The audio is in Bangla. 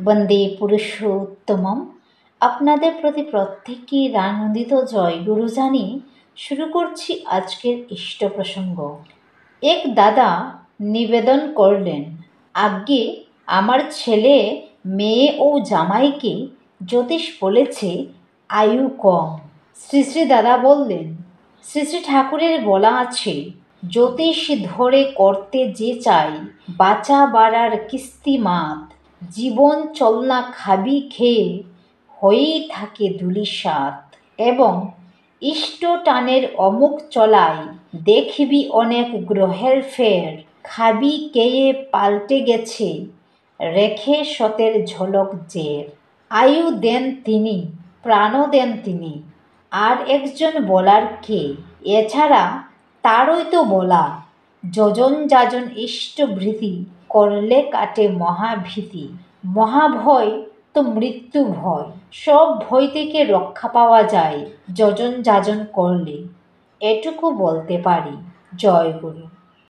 বন্দে পুরুষোত্তমম। আপনাদের প্রতি প্রত্যেকই আনন্দিত জয়গুরু জানিয়ে শুরু করছি আজকের ইষ্ট প্রসঙ্গ। এক দাদা নিবেদন করলেন, আজ্ঞে আমার ছেলে মেয়ে ও জামাইকে জ্যোতিষ বলেছে আয়ু কম। শ্রী শ্রী দাদা বললেন, শ্রী শ্রী ঠাকুরের বলা আছে, জ্যোতিষ ধরে করতে যে চাই বাঁচা বাড়ার কিস্তিমাত, জীবন চলনা খাবি খেয়ে হয়েই থাকে ধূলিসাৎ, এবং ইষ্ট টানের অমুক চলায় দেখবি অনেক গ্রহের ফের, খাবি কেয়ে পাল্টে গেছে রেখে সতের ঝলক জের। আয়ু দেন তিনি, প্রাণও দেন তিনি, আর একজন বলার কে? এছাড়া তারই তো বলা, যজন যাজন ইষ্টভৃতি করলে কাটে মহাভীতি। মহাভয় তো মৃত্যু ভয়, সব ভয় থেকে রক্ষা পাওয়া যায় যজন যাজন করলে, এটুকু বলতে পারি। জয় গুরু।